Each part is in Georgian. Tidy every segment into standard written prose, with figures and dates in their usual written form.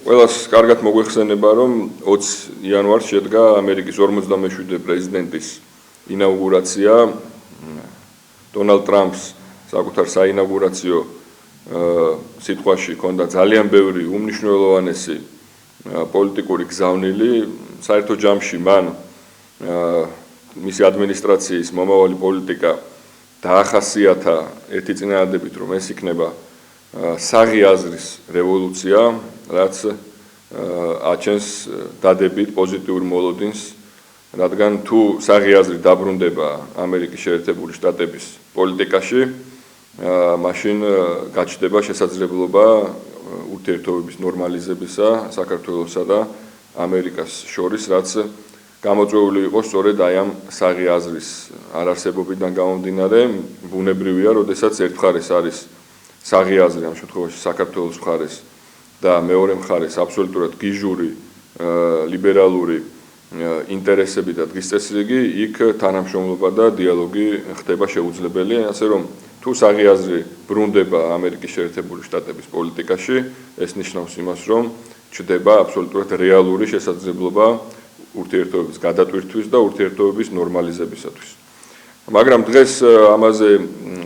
ყველას კარგად მოგვეხსენება, რომ 20 იანვარს შედგა ამერიკის 47 პრეზიდენტის ინაუგურაცია. დონალდ ტრამპს საკუთარ საინაუგურაციო სიტყვაში ჰქონდა ძალიან ბევრი უმნიშვნელოვანესი პოლიტიკური გზავნილი. საერთო ჯამში მან მისი ადმინისტრაციის მომავალი პოლიტიკა დაახასიათა ერთი წინადადებით, რომ ეს იქნება საღი აზრის რევოლუცია, რაც აჩენს დადებით პოზიტიურ მოლოდინს, რადგან თუ საღი აზრი დაბრუნდება ამერიკის შეერთებული შტატების პოლიტიკაში, მაშინ გაჩნდება შესაძლებლობა ურთიერთობების ნორმალიზებისა საქართველოსა და ამერიკას შორის, რაც გამოწვეული იყო სწორედ აი ამ საღი აზრის არარსებობიდან გამომდინარე. ბუნებრივია, როდესაც ერთ მხარეს არის საღი აზრი, ამ შემთხვევაში საქართველოს მხარეს და მეორე მხარეს აბსოლუტურად გიჟური ლიბერალური ინტერესები და დღის წესრიგი, იქ თანამშრომლობა და დიალოგი ხდება შეუძლებელი, ასე რომ თუ საღი აზრი ბრუნდება ამერიკის შეერთებული შტატების პოლიტიკაში, ეს ნიშნავს იმას, რომ ჩნდება აბსოლუტურად რეალური შესაძლებლობა ურთიერთობების გადატვირთვის და ურთიერთობების ნორმალიზებისათვის. მაგრამ დღეს ამაზე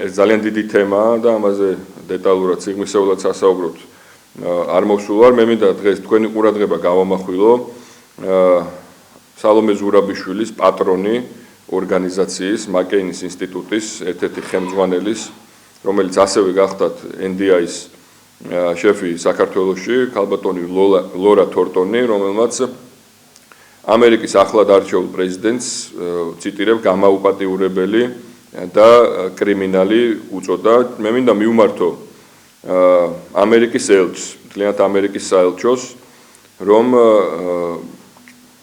ეს ძალიან დიდი თემაა და ამაზე დეტალურად სიღრმისეულად სასაუბროთ არ მოვსულ ვარ. მე მინდა დღეს თქვენი ყურადღება გავამახვილო სალომე ზურაბიშვილის პატრონი ორგანიზაციის მაკეინის ინსტიტუტის ერთ-ერთი ხელმძღვანელის, რომელიც ასევე გახდათ NDI-ის შეფი საქართველოში, ქალბატონი ლორა თორტონი, რომელმაც ამერიკის ახლად არჩეულ პრეზიდენტს ციტირებ გამაუპატიურებელი და კრიმინალი უწოდა. მე მინდა მივმართო ამერიკის ელჩს, მთლიანად ამერიკის საელჩოს, რომ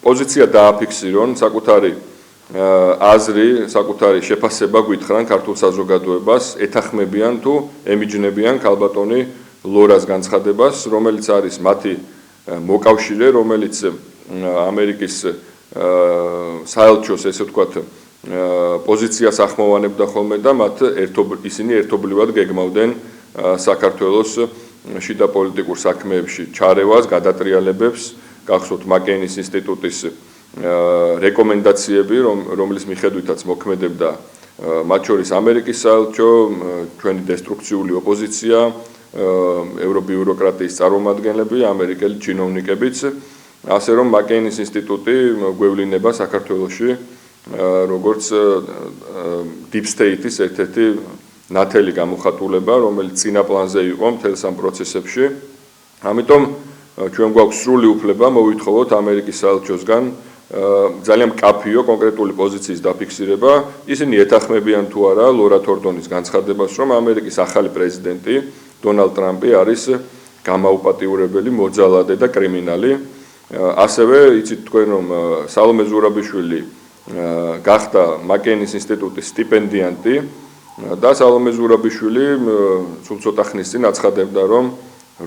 პოზიცია დააფიქსირონ, საკუთარი აზრი, საკუთარი შეფასება გვითხრან ქართულ საზოგადოებას, ეთანხმებიან თუ ემიჯნებიან ქალბატონი ლორას განცხადებას, რომელიც არის მათი მოკავშირე, რომელიც ამერიკის საელჩოს, ესე ვთქვათ, პოზიციას ახმოვანებდა ხოლმე და მათ ისინი ერთობლივად გეგმავდნენ საქართველოს შიდა პოლიტიკურ საქმეებში ჩარევას, გადატრიალებებს, გახსოვთ მაკეინის ინსტიტუტის რეკომენდაციები, რომლის მიხედვითაც მოქმედებდა მათ შორის ამერიკის საელჩო, ჩვენი დესტრუქციული ოპოზიცია, ევრობიუროკრატიის წარმომადგენლები, ამერიკელი ჩინოვნიკებიც, ასე რომ მაკეინის ინსტიტუტი გვევლინება საქართველოში როგორც deep state-ის ერთ-ერთი ნათელი გამოხატულება, რომელიც წინა პლანზე იყო მთელს ამ პროცესებში. ამიტომ ჩვენ გვაქვს სრული უფლება მოვითხოვოთ ამერიკის საელჩოსგან ძალიან მკაფიო კონკრეტული პოზიციის დაფიქსირება. ისინი ეთანხმებიან თუ არა ლორა თორტონის განცხადებას, რომ ამერიკის ახალი პრეზიდენტი დონალდ ტრამპი არის გამაუპატიურებელი, მოძალადე და კრიმინალი. ასევე იცით თქვენ, რომ სალომე ზურაბიშვილი გახდა მაკეინის ინსტიტუტის სტიპენდიანტი და სალომე ზურაბიშვილი სულ ცოტა ხნის წინ აცხადებდა, რომ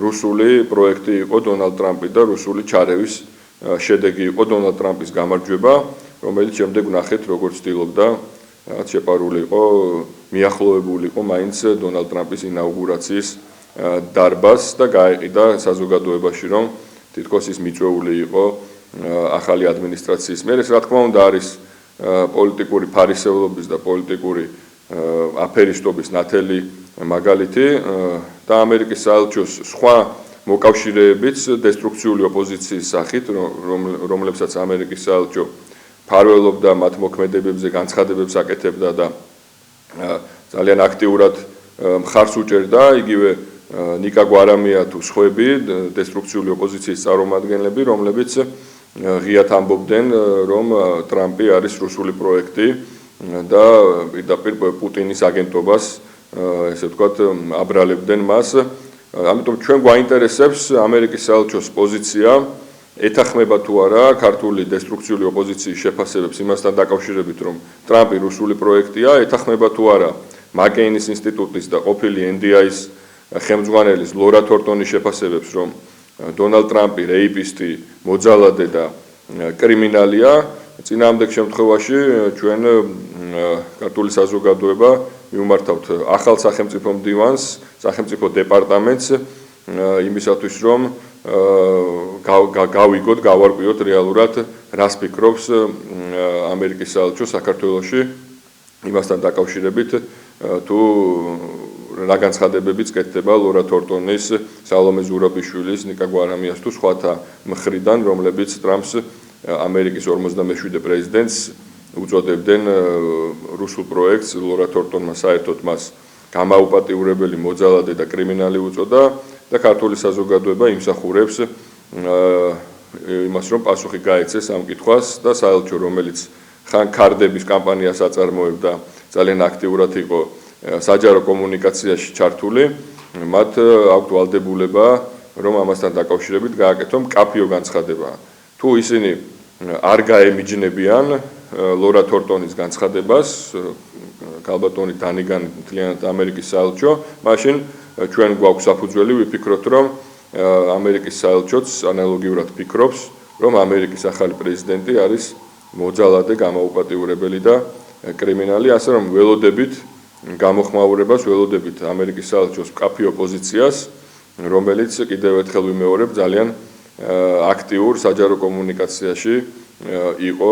რუსული პროექტი იყო დონალდ ტრამპი და რუსული ჩარევის შედეგი იყო დონალდ ტრამპის გამარჯვება, რომელიც შემდეგ ვნახეთ, როგორც ცდილობდა შეპარული იყო, მიახლოვებული იყო მაინც დონალდ ტრამპის ინაუგურაციის დარბაზს და გაეყიდა საზოგადოებაში, რომ თითქოს ის მიწვეული იყო ახალი ადმინისტრაციის მიერ. ეს რა თქმა უნდა არის პოლიტიკური ფარისევლობის და პოლიტიკური აფერისტობის ნათელი მაგალითი და ამერიკის საელჩოს სხვა მოკავშირეებიც დესტრუქციული ოპოზიციის სახით, რომლებსაც ამერიკის საელჩო ფარველობდა, მათ მოქმედებებზე განცხადებებს აკეთებდა და ძალიან აქტიურად მხარს უჭერდა, იგივე ნიკა გვარამია თუ სხვები, დესტრუქციული ოპოზიციის წარმომადგენლები, რომლებიც ღიად ამბობდნენ, რომ ტრამპი არის რუსული პროექტი და პირდაპირ პუტინის აგენტობას, ესე ვთქვათ, აბრალებდნენ მას. ამიტომ ჩვენ გვაინტერესებს ამერიკის საელჩოს პოზიცია, ეთანხმება თუ არა ქართული დესტრუქციული ოპოზიციის შეფასებებს იმასთან დაკავშირებით, რომ ტრამპი რუსული პროექტია, ეთანხმება თუ არა მაკეინის ინსტიტუტის და ყოფილი NDI-ის ხელმძღვანელის ლორა თორტონის შეფასებებს, რომ დონალდ ტრამპი რეიპისტი, მოძალადე და კრიმინალია. წინააღმდეგ შემთხვევაში ჩვენ ქართული საზოგადოება მივმართავთ ახალ სახელმწიფო მდივანს, სახელმწიფო დეპარტამენტს იმისათვის, რომ გავიგოთ, გავარკვიოთ რეალურად რას ფიქრობს ამერიკის საელჩო საქართველოში იმასთან დაკავშირებით თუ რა განცხადებებიც კეთდება ლორა თორტონის, სალომე ზურაბიშვილის, ნიკა გვარამიას თუ სხვათა მხრიდან, რომლებიც ტრამპს ამერიკის 57 პრეზიდენტს უწოდებდნენ რუსულ პროექტს ლორა თორტონმა საერთოდ მას გამაუპატიურებელი მოძალადე და კრიმინალი უწოდა და ქართული საზოგადოება იმსახურებს იმას რომ პასუხი გაეცეს ამ კითხვას და საელჩო რომელიც ხან ქარდების კამპანიას აწარმოებდა ძალიან აქტიურად იყო საჯარო კომუნიკაციაში ჩართული მათ აქვთ ვალდებულება რომ ამასთან დაკავშირებით გააკეთონ მკაფიო განცხადება თუ ისინი არ გაემიჯნებიან ლორა თორტონის განცხადებას ქალბატონი დანიგანი მთლიანად ამერიკის საელჩო მაშინ ჩვენ გვაქვს საფუძველი ვიფიქროთ რომ ამერიკის საელჩოც ანალოგიურად ფიქრობს რომ ამერიკის ახალი პრეზიდენტი არის მოძალადე გამაუპატიურებელი და კრიმინალი ასე რომ ველოდებით გამოხმაურებას ველოდებით ამერიკის საელჩოს მკაფიო პოზიციას რომელიც კიდევ ერთხელ ვიმეორებ ძალიან აქტიურ საჯარო კომუნიკაციაში იყო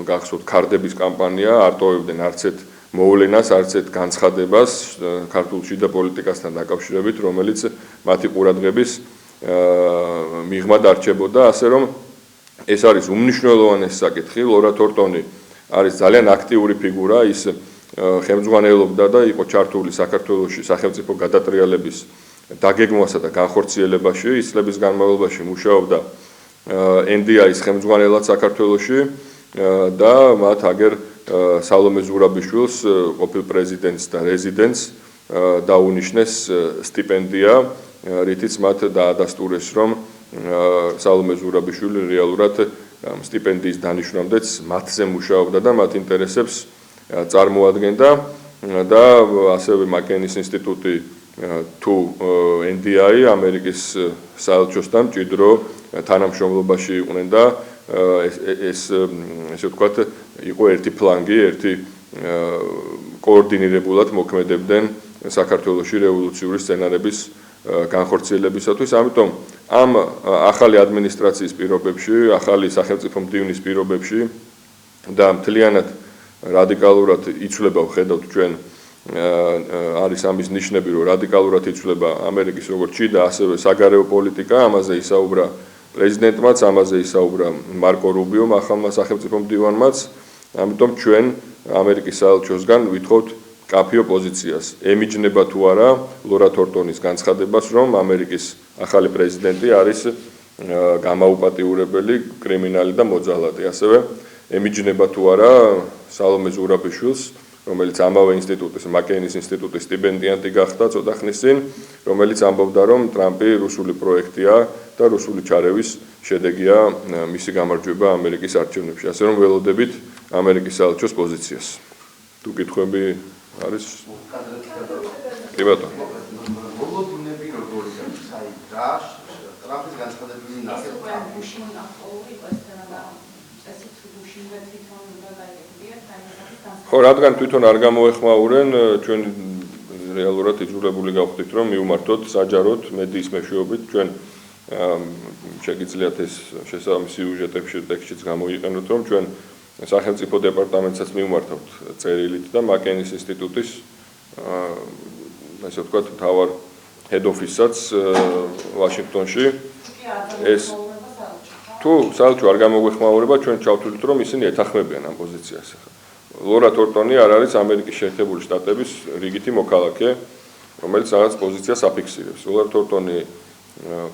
გახსოვთ ქარდების კამპანია არტოვებდნენ არცეთ მოვლენას არცეთ განცხადებას ქართულ შიდა პოლიტიკასთან დაკავშირებით რომელიც მათი ყურადღების მიღმა დარჩებოდა ასე რომ ეს არის უმნიშვნელოვანესი საკითხი ლორა თორტონი არის ძალიან აქტიური ფიგურა ის ხელმძღვანელობდა და იყო ჩართული საქართველოში სახელმწიფო გადატრიალების დაგეგმვასა და განხორციელებაში ის წლების განმავლობაში მუშაობდა NDI-ის ხელმძღვანელად საქართველოში და მათ აგერ სალომე ზურაბიშვილს ყოფილ პრეზიდენტს და რეზიდენტს დაუნიშნეს სტიპენდია რითიც მათ დაადასტურეს რომ სალომე ზურაბიშვილი რეალურად სტიპენდიის დანიშვნამდეც მათზე მუშაობდა და მათ ინტერესებს წარმოადგენდა და ასევე მაკენის ინსტიტუტი თუ NDI ამერიკის საელჩოსთან მჭიდრო თანამშრომლობაში იყვნენ და ესე ვთქვათ იყო ერთი ფლანგი, ერთი კოორდინირებულად მოქმედებდნენ საქართველოში რევოლუციური სცენარების განხორციელებისათვის, ამიტომ ამ ახალი ადმინისტრაციის პირობებში, ახალი სახელმწიფო მდივნის პირობებში და მთლიანად რადიკალურად იცვლება ვხედავთ ჩვენ არის ამის ნიშნები, რომ რადიკალურად იცვლება ამერიკის როგორც შიდა, ასევე საგარეო პოლიტიკა, ამაზე ისაუბრა პრეზიდენტმაც, ამაზე ისაუბრა მარკო რუბიომ, ახალმა სახელმწიფო მდივანმაც, ამიტომ ჩვენ ამერიკის საელჩოსგან ვითხოვთ მკაფიო პოზიციას. ემიჯნება თუ არა ლორა თორტონის განცხადებას, რომ ამერიკის ახალი პრეზიდენტი არის გამაუპატიურებელი, კრიმინალი და მოძალადე. ასევე ემიჯნება თუ არა სალომე ზურაბიშვილს, რომელიც ამავე ინსტიტუტის, მაკეინის ინსტიტუტის სტიპენდიანტი გახდა ცოტა ხნის წინ, რომელიც ამბობდა, რომ ტრამპი რუსული პროექტია და რუსული ჩარევის შედეგია მისი გამარჯვება ამერიკის არჩევნებში. ასე რომ ველოდებით ამერიკის საელჩოს პოზიციას. თუ კითხვები არის? კი ბატონო. მოგოდინები როგორი არის? აი, რა ტრამპის განცხადებები ნახეთ. ხო, რადგან თვითონ არ გამოეხმაურენ, ჩვენ რეალურად იძულებული გავხდით, რომ მივმართოთ საჯაროდ მედიის მეშვეობით, ჩვენ შეგიძლიათ ეს შესაბამისი სიუჟეტებში ტექსტშიც გამოიყენოთ, რომ ჩვენ სახელმწიფო დეპარტამენტსაც მივმართავთ წერილით და მაკენის ინსტიტუტის ასე ვთქვათ, მთავარ head office-საც ვაშინგტონში ეს თუ საელჩო არ გამოგვეხმაურება, ჩვენ ჩავთვლით, რომ ისინი ეთანხმებიან ამ პოზიციას. ლორა თორტონი არ არის ამერიკის შეერთებული შტატების რიგითი მოქალაქე, რომელიც რაღაც პოზიციას აფიქსირებს. ლორა თორტონი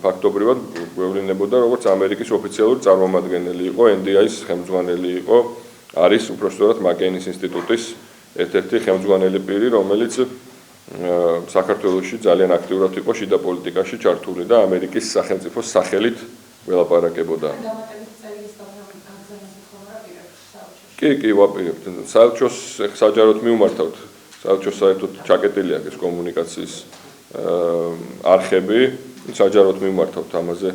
ფაქტობრივად გვევლინებოდა, როგორც ამერიკის ოფიციალური წარმომადგენელი იყო, NDI-ის ხელმძღვანელი იყო, არის უпростоრად მაკეინის ინსტიტუტის ერთ-ერთი ხელმძღვანელი პირი, რომელიც საქართველოში ძალიან აქტიურად იყო შიდა პოლიტიკაში ჩართული და ამერიკის სახელმწიფოს სახელით ველაპარაკებოდა. კი, ვაპირებთ. საელჩოს საჯაროდ მივმართავთ. საელჩოს საერთოდ ჩაკეტილია ეს კომუნიკაციის არხები, საჯაროდ მივმართავთ ამაზე.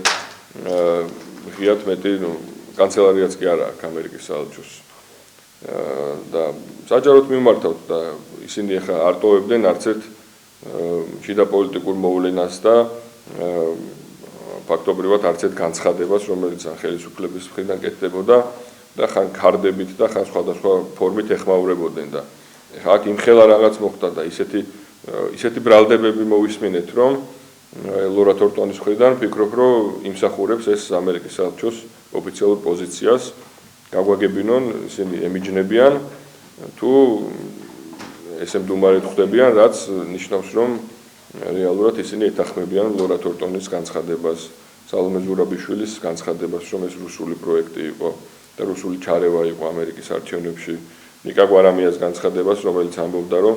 ღიად მეტი კანცელარიაც კი არა აქვს ამერიკის საელჩოს. და საჯაროდ მივმართავთ და ისინი ახლა არტოვებდნენ არც ერთ შიდა პოლიტიკურ მოვლენას და ფაქტობრივად არც ერთ განცხადებას, რომელიც ხელისუფლების მხრიდან კეთდებოდა და ხან ქარდებით და ხან სხვადასხვა ფორმით ეხმაურებოდნენ და აქ იმხელა რაღაც მოხდა და ისეთი ბრალდებები მოვისმინეთ, რომ ლორა თორტონის მხრიდან ვფიქრობ, რომ იმსახურებს ეს ამერიკის საელჩოს ოფიციალურ პოზიციას, გაგვაგებინონ, ისინი ემიჯნებიან თუ ესე მდუმარედ ხვდებიან, რაც ნიშნავს, რომ რეალურად ისინი ეთანხმებიან ლორა თორტონის განცხადებას, სალომე ზურაბიშვილის განცხადებას, რომ ეს რუსული პროექტი იყო და რუსული ჩარევა იყო ამერიკის არჩევნებში, ნიკა გვარამიას განცხადებას, რომელიც ამბობდა, რომ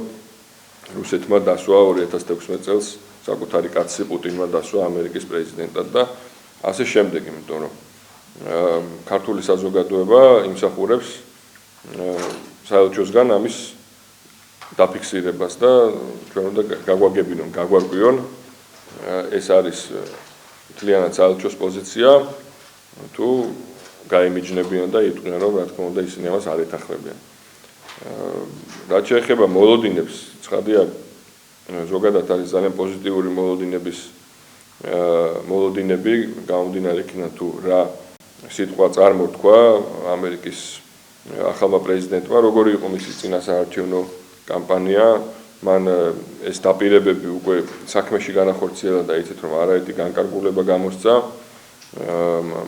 რუსეთმა დასვა 2016 წელს საკუთარი კაცი პუტინმა დასვა ამერიკის პრეზიდენტად და ასე შემდეგ, იმიტომ რომ ქართული საზოგადოება იმსახურებს საელჩოსგან ამის დაფიქსირებას და ჩვენ უნდა გაგვაგებინონ, გაგვარკვიონ, ეს არის მთლიანად საელჩოს პოზიცია, თუ გაიმიჯნებიან და იტყვიან, რომ რა თქმა უნდა ისინი ამას არ ეთანხმებიან. რაც შეეხება მოლოდინებს, ცხადია, ზოგადად არის ძალიან პოზიტიური მოლოდინები, გამომდინარე იქიდან თუ რა სიტყვა წარმოთქვა ამერიკის ახალმა პრეზიდენტმა, როგორი იყო მისი წინასაარჩევნო კამპანია, მან ეს დაპირებები უკვე საქმეში განახორციელა და იცით, რომ არაერთი განკარგულება გამოსცა,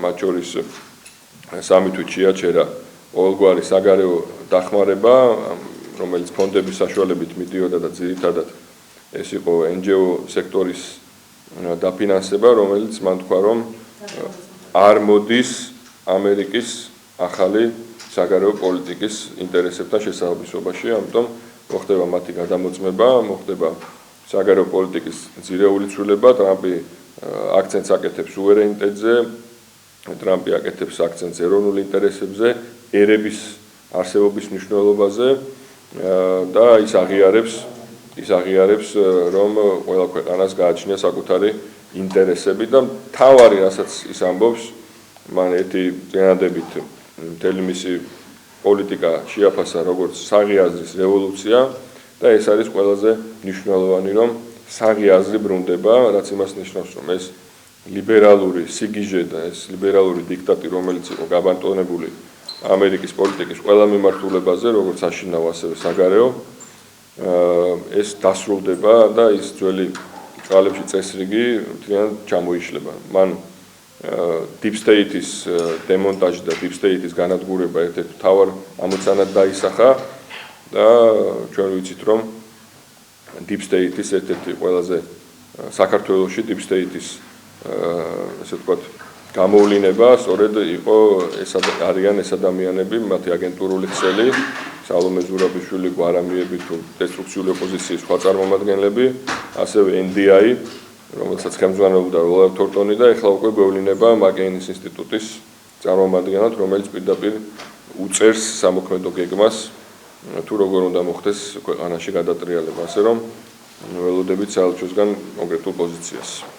მათ შორის სამი თვით შეაჩერა ყოველგვარი საგარეო დახმარება, რომელიც ფონდების საშუალებით მიდიოდა და ძირითადად ეს იყო NGO სექტორის დაფინანსება, რომელიც მან თქვა, რომ არ მოდის ამერიკის ახალი საგარეო პოლიტიკის ინტერესებთან შესაბამისობაში, ამიტომ მოხდება მათი გადამოწმება, მოხდება საგარეო პოლიტიკის ძირეული ცვლილება, ტრამპი აქცენტს აკეთებს სუვერენიტეტზე, ტრამპი აკეთებს აქცენტს ეროვნულ ინტერესებზე, ერების არსებობის მნიშვნელობაზე და ის აღიარებს, რომ ყველა ქვეყანას გააჩნია საკუთარი ინტერესები და მთავარი, რასაც ის ამბობს, მან ერთი წინადებით მთელი მისი პოლიტიკა შეაფასა როგორც საღი აზრის რევოლუცია და ეს არის ყველაზე მნიშვნელოვანი, რომ საღი აზრი ბრუნდება, რაც იმას ნიშნავს, რომ ეს ლიბერალური სიგიჟე და ეს ლიბერალური დიქტატი, რომელიც იყო გაბანტონებული ამერიკის პოლიტიკის ყველა მიმართულებაზე, როგორც საშინაო, ასევე საგარეო, ეს დასრულდება და ის ძველი წყალებში წესრიგი მთლიანად ჩამოიშლება. მან Deep State-ის დემონტაჟი და Deep State-ის განადგურება ერთ-ერთ მთავარ ამოცანად დაისახა და ჩვენ ვიცით, რომ Deep State-ის ერთ-ერთი ყველაზე საქართველოში Deep State-ის ასე ვთქვათ გამოვლინება სწორედ იყო არიან ეს ადამიანები, მათი აგენტურული ქსელი, სალომე ზურაბიშვილი, გვარამიები თუ დესტრუქციული ოპოზიციის სხვა წარმომადგენლები, ასევე NDI, რომელსაც ხელმძღვანელობდა ლორა თორტონი და ეხლა უკვე გვევლინება მაკეინის ინსტიტუტის წარმომადგენლად, რომელიც პირდაპირ უწერს სამოქმედო გეგმას, თუ როგორ უნდა მოხდეს ქვეყანაში გადატრიალება, ასე რომ ველოდებით საელჩოსგან კონკრეტულ პოზიციას.